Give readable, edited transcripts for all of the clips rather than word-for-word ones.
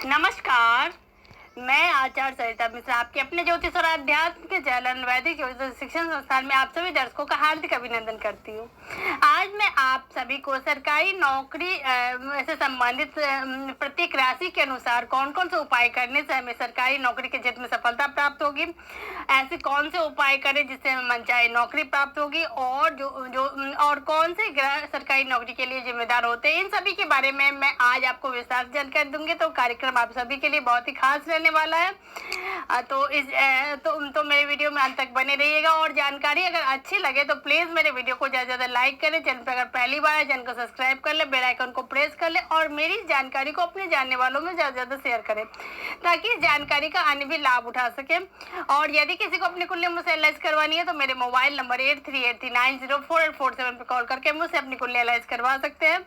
नमस्कार, मैं आचार्य सरिता मिश्रा आपके अपने ज्योतिष और अध्यात्म के चैनल वैदिक ज्योतिष शिक्षण संस्थान में आप सभी दर्शकों का हार्दिक अभिनंदन करती हूँ। आज मैं आप सभी को सरकारी नौकरी से संबंधित प्रत्येक राशि के अनुसार कौन कौन से उपाय करने से हमें सरकारी नौकरी के क्षेत्र में सफलता प्राप्त होगी, ऐसे कौन से उपाय करें जिससे हमें मनचाही नौकरी प्राप्त होगी और कौन से ग्रह सरकारी नौकरी के लिए जिम्मेदार होते हैं, इन सभी के बारे में मैं आज आपको विस्तार से जानकारी दूंगी। तो कार्यक्रम आप सभी के लिए बहुत ही खास रहने वाला है। तो मेरे वीडियो में अंत तक बने रहिएगा और जानकारी अगर अच्छी लगे तो प्लीज मेरे वीडियो को ज्यादा ज्यादा लाइक करें। चैनल पर अगर पहली बार है चैनल को सब्सक्राइब कर ले, बेल आइकन को प्रेस कर ले और मेरी जानकारी को अपने जानने वालों में ज्यादा ज्यादा शेयर करें ताकि इस जानकारी का अन्य भी लाभ उठा सके। और यदि किसी को अपनी कुंडली मुझसे एनालाइज करवानी है तो मेरे मोबाइल नंबर 8383904847 पे कॉल करके मुझसे अपनी कुंडली एनालाइज करवा सकते हैं।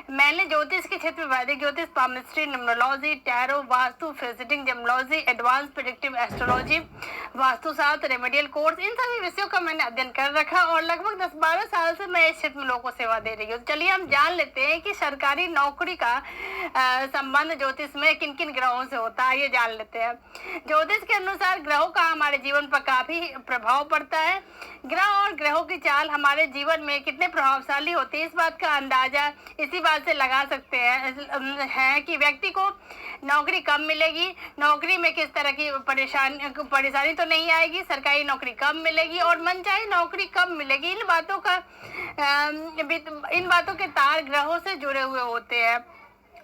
मैंने ज्योतिष के क्षेत्र में वैदिक ज्योतिष, पामिस्ट्री, न्यूमरोलॉजी, टैरो, वास्तु, फिजिटिंग, gemology, advance predictive astrology, vastushastra, remedial course, इन सभी विषयों का मैंने अध्ययन कर रखा और लगभग 10-12 साल से मैं इस क्षेत्र में लोगों को सेवा दे रही हूँ। चलिए हम जान लेते हैं कि सरकारी नौकरी का संबंध ज्योतिष में किन किन ग्रहों से होता है, ये जान लेते हैं। ज्योतिष के अनुसार ग्रहों का हमारे जीवन पर काफी प्रभाव पड़ता है। ग्रह और ग्रहों की चाल हमारे जीवन में कितने प्रभावशाली होती है, इस बात का अंदाजा इसी बात से लगा सकते हैं कि व्यक्ति को नौकरी कब मिलेगी, नौकरी में किस तरह की परेशानी तो नहीं आएगी, सरकारी नौकरी कब मिलेगी और मनचाही नौकरी कब मिलेगी। इन बातों के तार ग्रहों से जुड़े हुए होते हैं।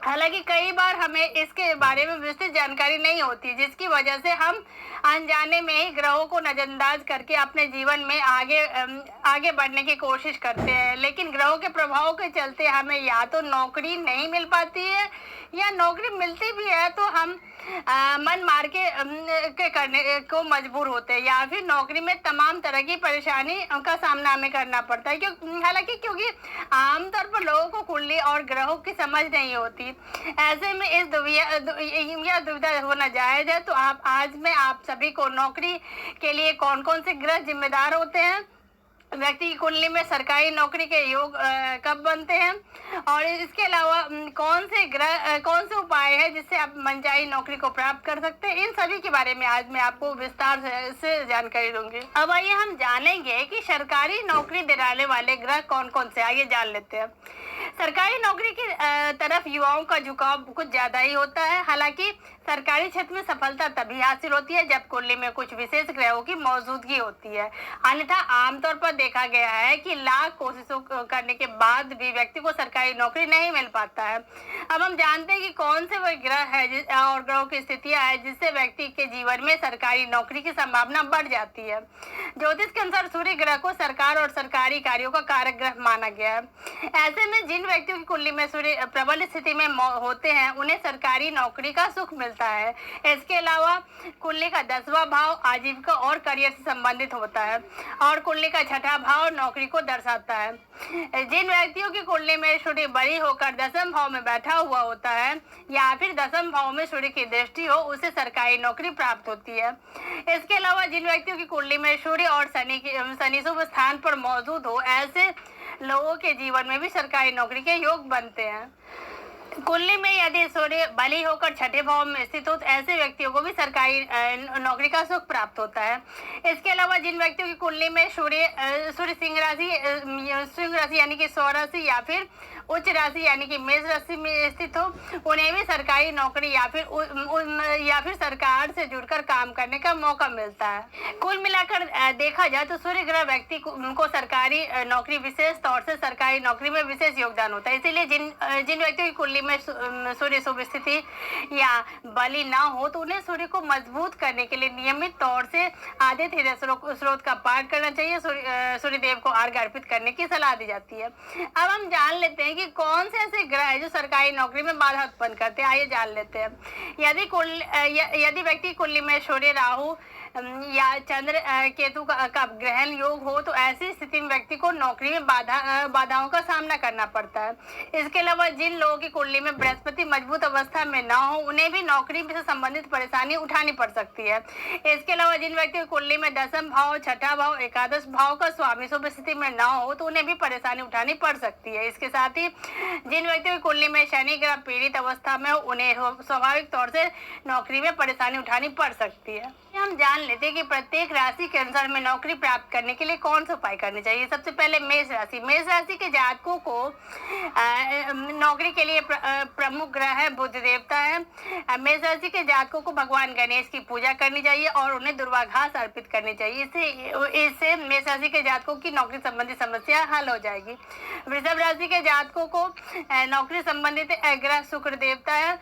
हालांकि कई बार हमें इसके बारे में विस्तृत जानकारी नहीं होती, जिसकी वजह से हम अनजाने में ही ग्रहों को नजरअंदाज करके अपने जीवन में आगे बढ़ने की कोशिश करते हैं। लेकिन ग्रहों के प्रभाव के चलते हमें या तो नौकरी नहीं मिल पाती है या नौकरी मिलती भी है तो हम मन मार के करने को मजबूर होते हैं या फिर नौकरी में तमाम तरह की परेशानी का सामना हमें करना पड़ता है। क्योंकि आमतौर पर लोगों को कुंडली और ग्रहों की समझ नहीं होती। ऐसे में इस दुविधा होना जायज है। तो आज मैं आप सभी को नौकरी के लिए कौन कौन से ग्रह जिम्मेदार होते हैं, व्यक्ति की कुंडली में सरकारी नौकरी के योग कब बनते हैं और इसके अलावा कौन से उपाय है जिससे आप मनचाही नौकरी को प्राप्त कर सकते हैं, इन सभी के बारे में आज मैं आपको विस्तार से जानकारी दूंगी। अब आइए हम जानेंगे कि सरकारी नौकरी दिलाने वाले ग्रह कौन कौन से, आइए जान लेते हैं। सरकारी नौकरी की तरफ युवाओं का झुकाव कुछ ज्यादा ही होता है। हालांकि सरकारी क्षेत्र में सफलता तभी हासिल होती है जब कुंडली में कुछ विशेष ग्रहों की मौजूदगी होती है। अन्यथा आमतौर पर देखा गया है कि लाख कोशिशों करने के बाद भी व्यक्ति को सरकारी नौकरी नहीं मिल पाता है। अब हम जानते हैं कि कौन से वह ग्रह है और ग्रहों की स्थितियां है जिससे व्यक्ति के जीवन में सरकारी नौकरी की संभावना बढ़ जाती है। ज्योतिष के अनुसार सूर्य ग्रह को सरकार और सरकारी कार्यों का कारक ग्रह माना गया है। ऐसे में जिन व्यक्तियों की कुंडली में सूर्य प्रबल स्थिति में होते हैं उन्हें सरकारी नौकरी का सुख मिलता है। इसके अलावा कुंडली का 10वां भाव आजीविका और करियर से संबंधित होता है और कुंडली का 6ठा भाव नौकरी को दर्शाता है। जिन व्यक्तियों की कुंडली में सूर्य बड़ी होकर 10वें भाव में बैठा हुआ होता है या फिर 10वें भाव में सूर्य की दृष्टि हो उसे सरकारी नौकरी प्राप्त होती है। इसके अलावा जिन व्यक्तियों की कुंडली में सूर्य और शनि शुभ स्थान पर मौजूद हो, ऐसे लोगों के जीवन में भी सरकारी नौकरी के योग बनते हैं। कुंडली में यदि सूर्य बली होकर 6ठे भाव में स्थित हो तो ऐसे व्यक्तियों को भी सरकारी नौकरी का सुख प्राप्त होता है। इसके अलावा जिन व्यक्तियों की कुंडली में सूर्य सिंह राशि यानी कि स्वराशि या फिर उच्च राशि यानी कि मेष राशि में स्थित हो उन्हें भी सरकारी नौकरी या फिर सरकार से जुड़कर काम करने का मौका मिलता है। कुल मिलाकर देखा जाए तो सूर्य ग्रह व्यक्ति को सरकारी नौकरी, विशेष तौर से सरकारी नौकरी में विशेष योगदान होता है। इसीलिए जिन व्यक्तियों की कुंडली में सूर्य शुभ स्थिति या बली ना हो तो उन्हें सूर्य को मजबूत करने के लिए नियमित तौर से आदित्य हृदय स्रोत का पाठ करना चाहिए। सूर्य देव को अर्घ्य अर्पित करने की सलाह दी जाती है। अब हम जान लेते हैं कि कौन से ऐसे ग्रह है जो सरकारी नौकरी में बाधा उत्पन्न करते हैं, आइए जान लेते हैं। यदि व्यक्ति कुंडली में सूर्य, राहु, या चंद्र केतु का ग्रहण योग हो तो ऐसी स्थिति में व्यक्ति को नौकरी में बाधाओं का सामना करना पड़ता है। इसके अलावा जिन लोगों की कुंडली में बृहस्पति मजबूत अवस्था में न हो उन्हें भी नौकरी से संबंधित परेशानी उठानी पड़ सकती है। इसके अलावा जिन व्यक्तियों की कुंडली में दसम भाव, छठा भाव, एकादश भाव का स्वामी शुभ स्थिति में न हो तो उन्हें भी परेशानी उठानी पड़ सकती है। इसके साथ ही जिन व्यक्तियों की कुंडली में शनि ग्रह पीड़ित अवस्था में हो उन्हें स्वाभाविक तौर से नौकरी में परेशानी उठानी पड़ सकती है। हम जान लेते हैं कि प्रत्येक राशि के अनुसार में नौकरी प्राप्त करने के लिए कौन सा उपाय करने चाहिए। सबसे पहले मेष राशि के जातकों को नौकरी के लिए प्रमुख ग्रह है बुध देवता है। मेष राशि के जातकों को भगवान गणेश की पूजा करनी चाहिए और उन्हें दुर्वा घास अर्पित करनी चाहिए। इससे मेष राशि के जातकों की नौकरी संबंधी समस्या हल हो जाएगी। वृषभ राशि के जातकों को नौकरी संबंधित ग्रह शुक्र देवता है।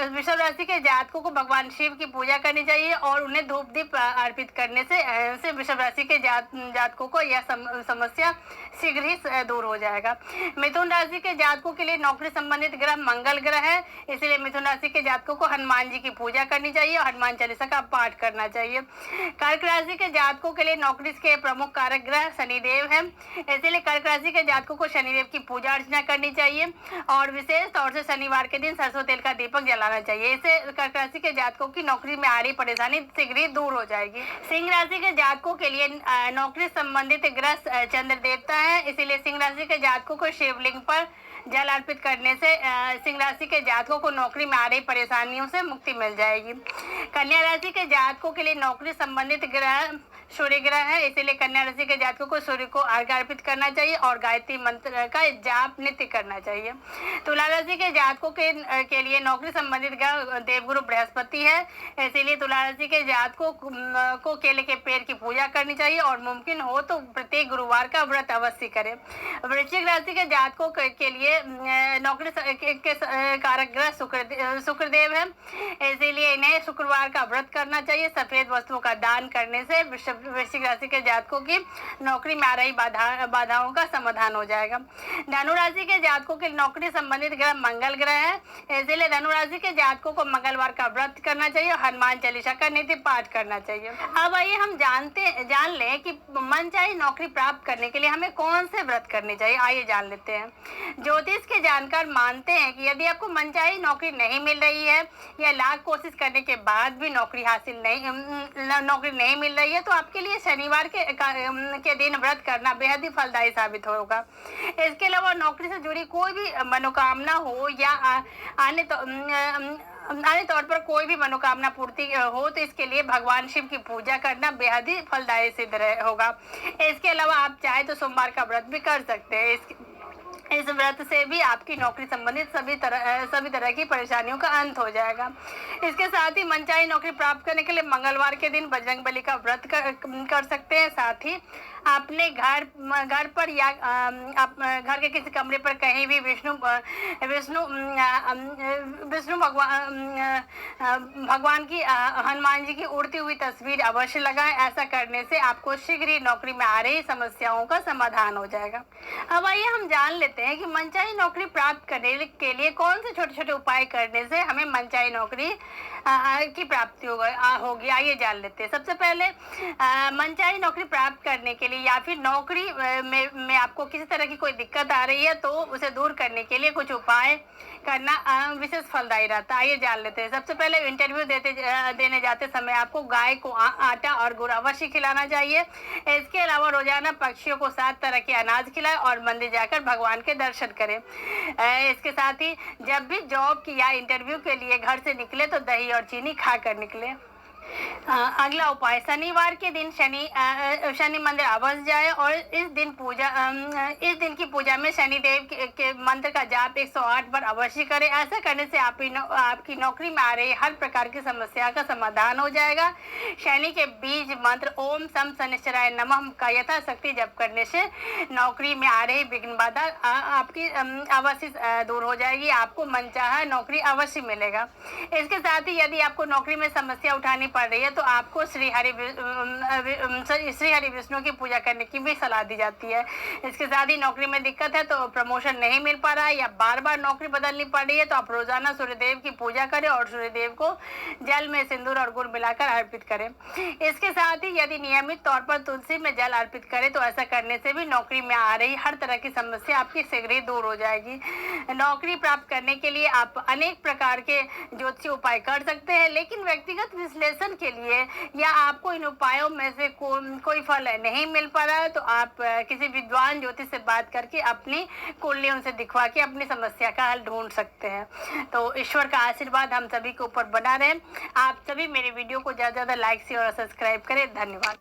वृषभ राशि के जातकों को भगवान शिव की पूजा करनी चाहिए और उन्हें धूप दीप अर्पित करने से वृषभ राशि के जातकों को यह समस्या शीघ्र ही दूर हो जाएगा। मिथुन राशि के जातकों के लिए नौकरी संबंधित ग्रह मंगल ग्रह है, इसलिए मिथुन राशि के जातकों को हनुमान जी की पूजा करनी चाहिए और हनुमान चालीसा का पाठ करना चाहिए। कर्क राशि के जातकों के लिए नौकरी के प्रमुख कारक ग्रह शनिदेव है, इसलिए कर्क राशि के जातकों को शनिदेव की पूजा अर्चना करनी चाहिए और विशेष तौर से शनिवार के दिन सरसों तेल का दीपक जलाना चाहिए। इससे कर्क राशि के जातकों की नौकरी में आ रही परेशानी शीघ्र ही दूर हो जाएगी। सिंह राशि के जातकों के लिए नौकरी संबंधित ग्रह चंद्र देवता है, इसीलिए सिंह राशि के जातकों को शिवलिंग पर जल अर्पित करने से सिंह राशि के जातकों को नौकरी में आ रही परेशानियों से मुक्ति मिल जाएगी। कन्या राशि के जातकों के लिए नौकरी संबंधित ग्रह सूर्य ग्रह है, इसीलिए कन्या राशि के जातकों को सूर्य को अर्घ्य अर्पित करना चाहिए और गायत्री मंत्र का जाप नित्य करना चाहिए। तुला राशि के जातकों के लिए नौकरी संबंधित ग्रह देवगुरु बृहस्पति है, इसीलिए तुला राशि के जातकों को केले के पेड़ की पूजा करनी चाहिए और मुमकिन हो तो प्रत्येक गुरुवार का व्रत अवश्य करें। वृश्चिक राशि के जातकों के लिए नौकरी के कारक ग्रह शुक्रदेव है, इसीलिए इन्हें शुक्रवार का व्रत करना चाहिए। सफेद वस्तुओं का दान करने से वृश्चिक राशि के जातकों की नौकरी में आ रही बाधाओं का समाधान हो जाएगा। धनु राशि के जातकों के नौकरी संबंधित ग्रह मंगल ग्रह है, इसलिए धनु राशि के जातकों को मंगलवार का व्रत करना चाहिए और हनुमान चालीसा का नित्य पाठ करना चाहिए। अब आइए हम जान लें कि मनचाही नौकरी प्राप्त करने के लिए हमें कौन से व्रत करने चाहिए। आइए जान लेते हैं। ज्योतिष के जानकार मानते हैं कि यदि आपको मनचाही नौकरी नहीं मिल रही है या लाख कोशिश करने के बाद भी नौकरी नहीं मिल रही है तो आपके लिए शनिवार के दिन व्रत करना बेहद ही फलदायी साबित होगा। इसके अलावा नौकरी से जुड़ी कोई भी मनोकामना हो या अन्य तौर पर कोई भी मनोकामना पूर्ति हो तो इसके लिए भगवान शिव की पूजा करना बेहद ही फलदायी सिद्ध होगा। इसके अलावा आप चाहे तो सोमवार का व्रत भी कर सकते हैं। इस व्रत से भी आपकी नौकरी संबंधित सभी तरह की परेशानियों का अंत हो जाएगा। इसके साथ ही मनचाही नौकरी प्राप्त करने के लिए मंगलवार के दिन बजरंगबली का व्रत कर सकते हैं। साथ ही अपने घर पर या घर के किसी कमरे पर कहीं भी विष्णु भगवान की हनुमान जी की उड़ती हुई तस्वीर अवश्य लगाएं। ऐसा करने से आपको शीघ्र ही नौकरी में आ रही समस्याओं का समाधान हो जाएगा। अब आइए हम जान लेते हैं कि मनचाही नौकरी प्राप्त करने के लिए कौन से छोटे छोटे उपाय करने से हमें मनचाही नौकरी की प्राप्ति होगी। आइए जान लेते हैं। सबसे पहले मनचाही नौकरी प्राप्त करने के लिए या फिर नौकरी में आपको किसी तरह की कोई दिक्कत आ रही है तो उसे दूर करने के लिए कुछ उपाय करना विशेष फलदायी रहता है। आइए जान लेते हैं। सबसे पहले इंटरव्यू देने जाते समय आपको गाय को आटा और गुड़ अवश्य खिलाना चाहिए। इसके अलावा रोजाना पक्षियों को 7 तरह के अनाज खिलाएं और मंदिर जाकर भगवान के दर्शन करें। इसके साथ ही जब भी जॉब की या इंटरव्यू के लिए घर से निकले तो दही और चीनी खाकर निकले। अगला उपाय, शनिवार के दिन शनि मंदिर अवश्य जाए और इस दिन की पूजा में शनिदेव के मंत्र का जाप 108 बार अवश्य करें। ऐसा करने से आपकी नौकरी में आ रही हर प्रकार की समस्या का समाधान हो जाएगा। शनि के बीज मंत्र ओम सम शनिश्चराय नमः का यथाशक्ति जप करने से नौकरी में आ रही विघ्न बाधा आपकी अवश्य दूर हो जाएगी। आपको मनचाहा नौकरी अवश्य मिलेगा। इसके साथ ही यदि आपको नौकरी में समस्या उठानी पड़ रही है तो आपको श्री हरि विष्णु की पूजा करने की भी सलाह दी जाती है। इसके साथ ही नौकरी में दिक्कत है तो प्रमोशन नहीं मिल पा रहा है या बार बार नौकरी बदलनी पड़ रही है तो आप रोजाना सूर्यदेव की पूजा करें और सूर्यदेव को जल में सिंदूर और गुड़ मिलाकर अर्पित करें। इसके साथ ही यदि नियमित तौर पर तुलसी में जल अर्पित करें तो ऐसा करने से भी नौकरी में आ रही हर तरह की समस्या आपकी शीघ्र ही दूर हो जाएगी। नौकरी प्राप्त करने के लिए आप अनेक प्रकार के ज्योतिषीय उपाय कर सकते हैं, लेकिन व्यक्तिगत विश्लेषण के लिए या आपको इन उपायों में से कोई फल नहीं मिल पा रहा है तो आप किसी विद्वान ज्योतिष से बात करके अपनी कुंडली उनसे दिखवा के अपनी समस्या का हल ढूंढ सकते हैं। तो ईश्वर का आशीर्वाद हम सभी के ऊपर बना रहे। आप सभी मेरे वीडियो को ज़्यादा से ज़्यादा लाइक शेयर और सब्सक्राइब करें। धन्यवाद।